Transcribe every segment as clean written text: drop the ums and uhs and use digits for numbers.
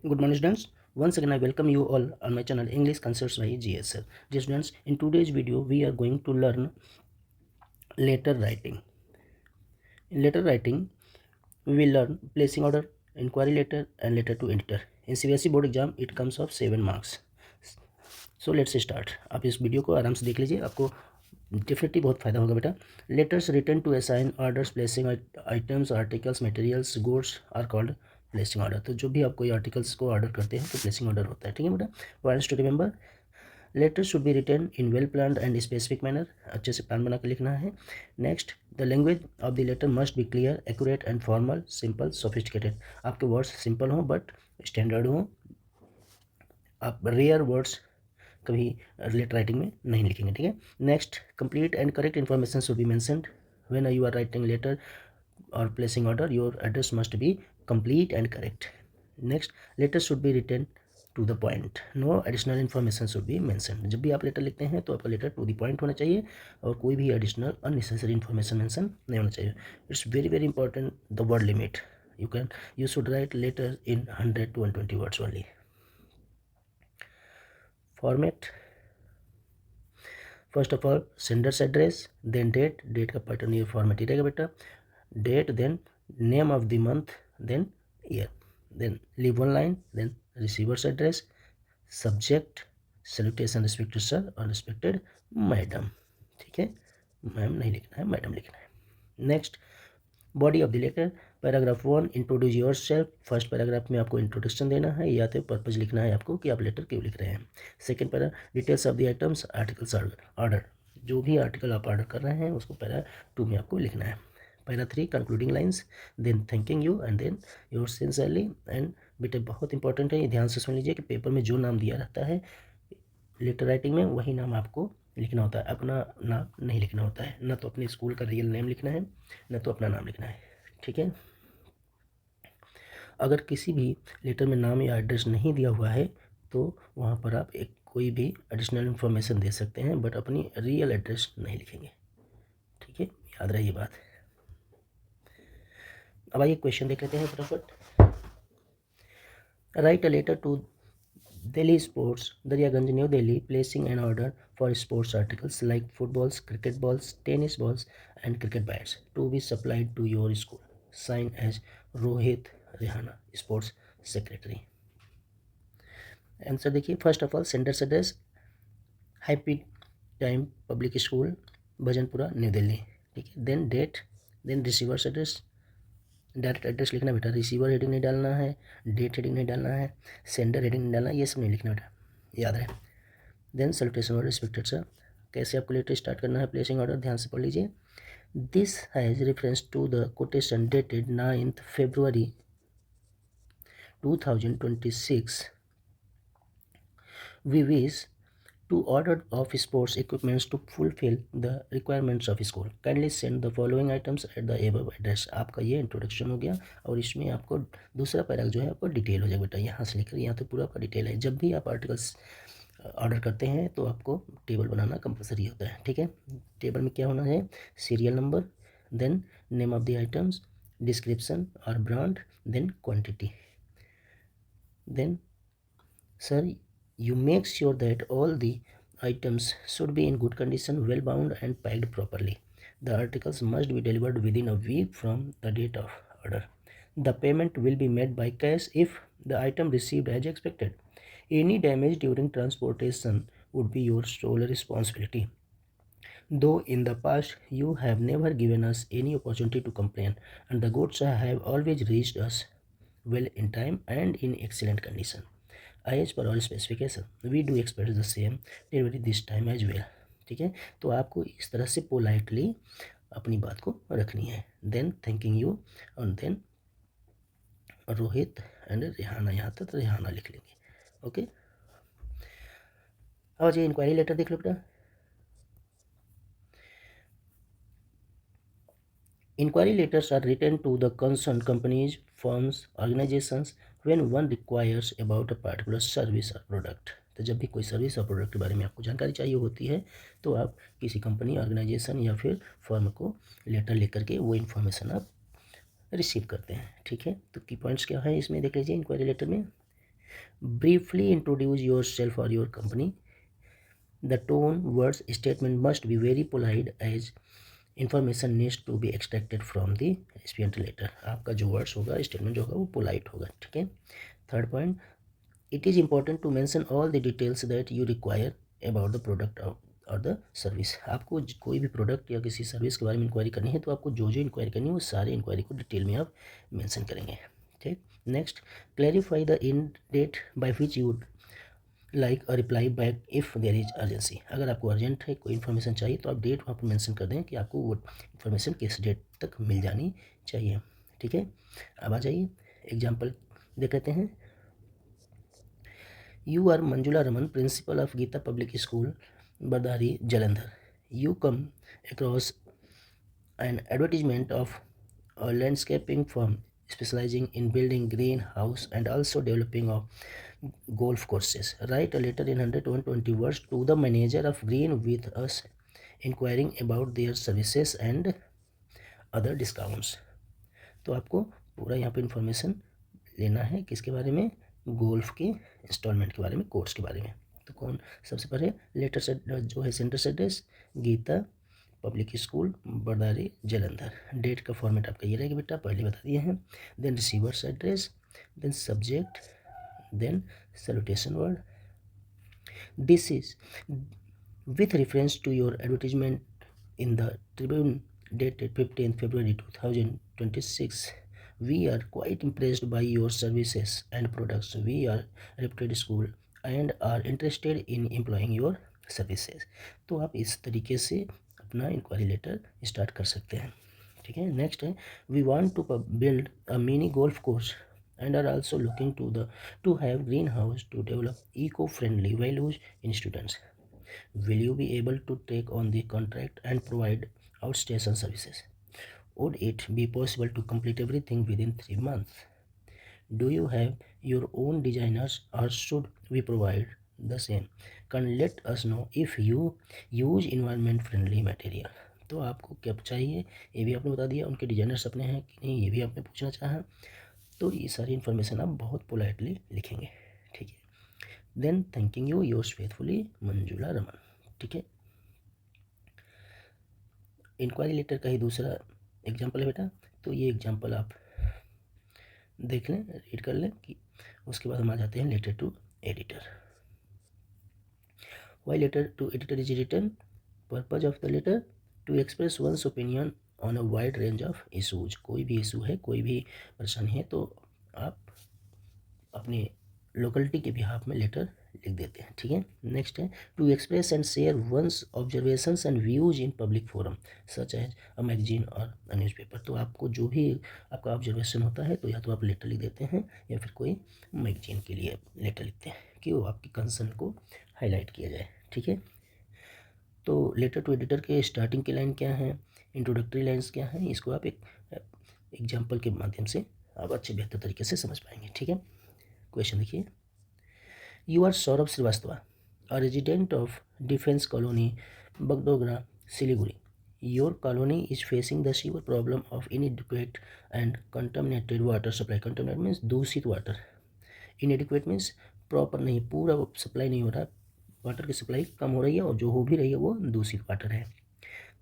Good morning, students. Once again, I welcome you all on my channel English Concepts by GSL. Dear students, in today's video, we are going to learn letter writing. In letter writing, we will learn placing order, inquiry letter, and letter to editor. In CBSE board exam, it comes of 7 marks. So let's start. आप इस video को आराम से देख लीजिए, आपको definitely बहुत फायदा होगा बेटा। Letters return to assign orders placing items articles materials goods are called placing order. तो जो भी आप कोई आर्टिकल्स को ऑर्डर करते हैं तो प्लेसिंग ऑर्डर होता है, ठीक है बेटा। Points to remember, letters should be written in well planned and specific manner, अच्छे से प्लान बना कर लिखना है। Next, the language of the letter must be clear accurate and formal simple sophisticated. आपके वर्ड्स सिंपल हों बट स्टैंडर्ड हों। आप रेयर वर्ड्स कभी लेटर राइटिंग में नहीं लिखेंगे, ठीक है। Next, complete and correct information should be mentioned when you are writing letter और placing order. Your address must be complete and correct. Next, letter should be written to the point, no additional information should be mentioned. जब भी आप letter लिखते हैं तो आपका letter to the point होना चाहिए और कोई भी एडिशनल अननेसेसरी इन्फॉर्मेशन मेंशन नहीं होना चाहिए। It's very very important the word limit. You should write letter in 100 to 120 words only. Format, first of all sender's address, then date का pattern ये फॉर्मेट ही रहेगा बेटा। Date, then name of the month, then year, then leave one line, then receiver's address, subject salutation respected sir और respected madam, ठीक है। Ma'am नहीं लिखना है, मैडम लिखना है। Next, body of the letter, paragraph 1 introduce yourself. First paragraph में आपको इंट्रोडक्शन देना है या तो पर्पज लिखना है आपको कि आप लेटर क्यों लिख रहे हैं। Second para, details of the items articles order, जो भी आर्टिकल आप ऑर्डर कर रहे हैं उसको पैरा 2 में आपको लिखना है। Para 3 concluding lines, then thanking you and then yours sincerely. And बेटा बहुत इंपॉर्टेंट है, ये ध्यान से सुन लीजिए कि पेपर में जो नाम दिया रहता है लेटर राइटिंग में वही नाम आपको लिखना होता है, अपना नाम नहीं लिखना होता है। ना तो अपने स्कूल का रियल नेम लिखना है, ना तो अपना नाम लिखना है, ठीक है। अगर किसी भी लेटर में नाम या एड्रेस नहीं दिया हुआ है तो वहाँ पर आप एक कोई भी एडिशनल इन्फॉर्मेशन दे सकते हैं बट अपनी रियल एड्रेस नहीं लिखेंगे, ठीक है, याद रहे ये बात। अब आइए क्वेश्चन देख लेते हैं फटाफट। Write a letter to Delhi sports, Daryaganj new Delhi, placing an order for sports articles like footballs, cricket balls, tennis balls and cricket bats to be supplied to your school, sign as Rohit Rehana sports secretary. Answer देखिए, first of all sender's address happy time public school Bhajanpura new Delhi, ठीक है। Then date, then receiver's address, direct address लिखना बेटा, receiver heading नहीं डालना है, date heading नहीं डालना है, सेंडर हेडिंग नहीं डालना है, ये सब नहीं लिखना बेटा, याद रहे। देन सैल्यूटेशन और रिस्पेक्टेड सर, कैसे आपको लेटर स्टार्ट करना है प्लेसिंग ऑर्डर, ध्यान से पढ़ लीजिए। This has reference to the quotation dated 9th February 2026. We wish to order of sports equipments to fulfill the requirements of school. Kindly send the following items at the above address. आपका ये introduction हो गया और इसमें आपको दूसरा paragraph जो है आपको डिटेल हो जाएगा बेटा, यहाँ से लेकर यहाँ तो पूरा आपका डिटेल है। जब भी आप आर्टिकल्स ऑर्डर करते हैं तो आपको टेबल बनाना कंपलसरी होता है, ठीक है। टेबल में क्या होना है, serial number, then name of the items, description और brand, then quantity. Then sir, you make sure that all the items should be in good condition, well bound and packed properly. The articles must be delivered within a week from the date of order. The payment will be made by cash if the item received as expected. Any damage during transportation would be your sole responsibility. Though in the past you have never given us any opportunity to complain, and the goods have always reached us well in time and in excellent condition. As per our specification, we do expect the same delivery this time as well, ठीक है। तो आपको इस तरह से politely अपनी बात को रखनी है। देन थैंकिंग यू और देन रोहित एंड रेहाना, यहाँ तक रेहाना लिख लेंगे, ओके। अब जी इंक्वायरी लेटर देख लो बेटा। Inquiry letters are written to the concerned companies, firms, organizations when one requires about a particular service or product. तो जब भी कोई सर्विस और प्रोडक्ट के बारे में आपको जानकारी चाहिए होती है तो आप किसी कंपनी, ऑर्गेनाइजेशन या फिर फर्म को लेटर लेकर के वो इन्फॉर्मेशन आप रिसीव करते हैं, ठीक है। तो की पॉइंट्स क्या है इसमें देख लीजिए इंक्वायरी लेटर में। Briefly introduce yourself or your company. The tone, words, statement must be very polite as information needs to be extracted from the recipient letter. आपका जो words होगा, statement जो होगा वो polite होगा, ठीक है. Third point, it is important to mention all the details that you require about the product और द सर्विस. आपको कोई भी प्रोडक्ट या किसी सर्विस के बारे में इंक्वायरी करनी है तो आपको जो जो इंक्वायरी करनी है वो सारे इंक्वायरी को डिटेल में आप मेंशन करेंगे, ठीक. Next, clarify the end date by which you like a reply back if there is urgency. अगर आपको अर्जेंट है, कोई इन्फॉर्मेशन चाहिए तो आप डेट वहाँ पर मेंशन कर दें कि आपको वो इन्फॉर्मेशन किस डेट तक मिल जानी चाहिए, ठीक है. अब आ जाइए एग्जाम्पल देख लेते हैं. You are Manjula Raman, principal of Geeta Public School, Bardari, Jalandhar. You come across an advertisement of a landscaping firm specializing in building greenhouse and also developing of golf courses. Write a letter in 100 to 120 words to the manager of Green with us, inquiring about their services and other discounts. तो आपको पूरा यहाँ पे information लेना है किसके बारे में, गोल्फ के इंस्टॉलमेंट के बारे में, कोर्स के बारे में. तो कौन सबसे पहले लेटर से जो है centre address Geeta public school Baradari Jalandhar. Date का फॉर्मेट आपका ये रहेगा बेटा, पहले बता दिए हैं. Then receiver's address, then subject, then salutation word. This is with reference to your advertisement in the Tribune dated 15th February 2026. We are quite impressed by your services and products. We are a reputed school and are interested in employing your services. तो आप इस तरीके से अपना inquiry letter start कर सकते हैं, ठीक है. नेक्स्ट है, we want to build a mini golf course and are also looking to have greenhouse to develop eco-friendly values in students. Will you be able to take on the contract and provide outstation services? Would it be possible to complete everything within 3 months? Do you have your own designers or should we provide the same? Can let us know if you use environment friendly material. तो आपको क्या चाहिए ये भी आपने बता दिया, उनके डिजाइनर्स अपने हैं कि नहीं ये भी आपने पूछना चाहा. तो ये सारी इन्फॉर्मेशन आप बहुत पोलाइटली लिखेंगे, ठीक है. Then thanking you yours faithfully Manjula Raman, ठीक है. इंक्वायरी लेटर का ही दूसरा एग्जाम्पल है बेटा, तो ये एग्जाम्पल आप देख लें, रीड कर लें कि उसके बाद हम आ जाते हैं letter to editor. Why letter to editor is written, purpose of the letter to express one's opinion on a wide range of issues. कोई भी इशू है, कोई भी परेशानी है तो आप अपनी लोकेलिटी के बिहाफ में लेटर लिख देते हैं, ठीक है. नेक्स्ट है, to express and share one's observations and views in public forum such as a magazine और अ न्यूज़पेपर. तो आपको जो भी आपका ऑब्जर्वेशन होता है तो या तो आप लेटर लिख देते हैं या फिर कोई मैगजीन के लिए लेटर लिखते हैं कि वो आपकी कंसर्न को हाईलाइट किया जाए, ठीक है. तो लेटर टू एडिटर के स्टार्टिंग की लाइन क्या है, इंट्रोडक्टरी लाइन्स क्या हैं, इसको आप एक एग्जाम्पल के माध्यम से आप अच्छे बेहतर तरीके से समझ पाएंगे, ठीक है. क्वेश्चन देखिए, you are Saurabh Srivastava, a resident of defence colony Bagdogra Siliguri. Your colony is facing the sewer problem of inadequate and contaminated water supply. Contaminate means दूषित वाटर, इनएडिक्वेट मीन्स प्रॉपर नहीं, पूरा सप्लाई नहीं हो रहा, वाटर की सप्लाई कम हो रही है और जो हो भी रही है वो दूषित वाटर है.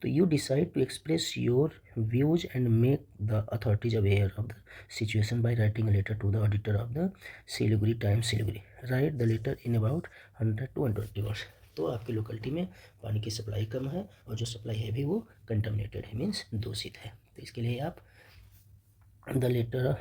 तो you decide to express your views and make the authorities aware of the situation by writing a letter to the auditor of the Siliguri Times Siliguri. Write the letter in about 100 to 120 words. तो आपकी locality में पानी की supply कम है और जो supply है भी वो कंटामिनेटेड है, मीन्स दूषित है. तो इसके लिए आप the letter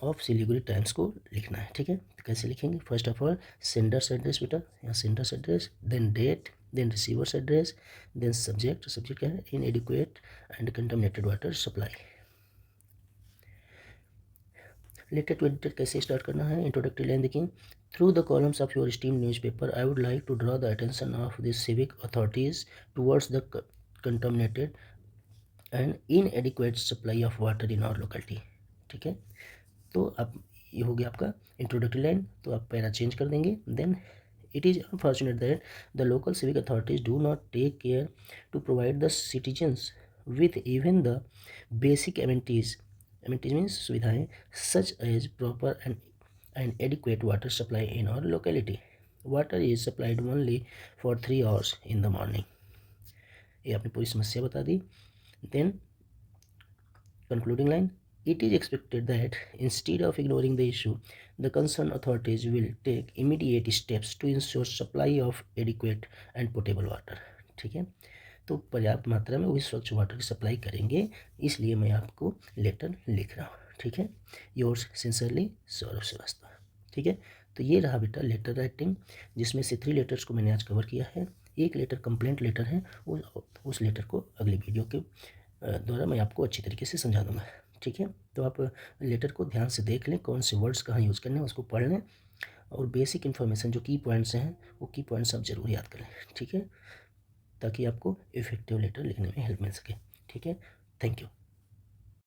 of Siliguri Times को लिखना है, ठीक है. तो कैसे लिखेंगे, first of all sender's address बेटा, यहाँ sender's address, then date, then receiver's address, then subject, subject क्या है, inadequate and contaminated water supply. Letter to editor कैसे स्टार्ट करना है, इंट्रोडक्टरी लाइन देखिए, through the columns of your esteemed newspaper I would like to draw the attention of the civic authorities towards the contaminated and inadequate supply of water in our locality, ठीक है. तो अब ये हो गया आपका introductory line, तो आप पैरा चेंज कर देंगे. Then it is unfortunate that the local civic authorities do not take care to provide the citizens with even the basic amenities means सुविधाएं such as proper and and adequate water supply in our locality. Water is supplied only for 3 hours in the morning. ये आपने पूरी समस्या बता दी. Then concluding line, it is expected that instead of ignoring the issue, the concerned authorities will take immediate steps to ensure supply of adequate and potable water. ठीक है, तो पर्याप्त मात्रा में वही स्वच्छ वाटर की सप्लाई करेंगे, इसलिए मैं आपको लेटर लिख रहा हूँ. ठीक है, योर्स सिंसियरली सौरभ श्रीवास्तव. ठीक है, तो ये रहा बेटा लेटर राइटिंग, जिसमें से 3 लेटर्स को मैंने आज कवर किया है. एक लेटर कंप्लेंट लेटर है, उस लेटर को अगली वीडियो के द्वारा मैं आपको अच्छी तरीके से समझा दूँगा. ठीक है, तो आप लेटर को ध्यान से देख लें, कौन से वर्ड्स कहाँ यूज़ करने हैं उसको पढ़ लें, और बेसिक इन्फॉर्मेशन जो की पॉइंट्स हैं वो की पॉइंट्स आप ज़रूर याद कर लें. ठीक है, ताकि आपको इफ़ेक्टिव लेटर लिखने में हेल्प मिल सके. ठीक है, थैंक यू.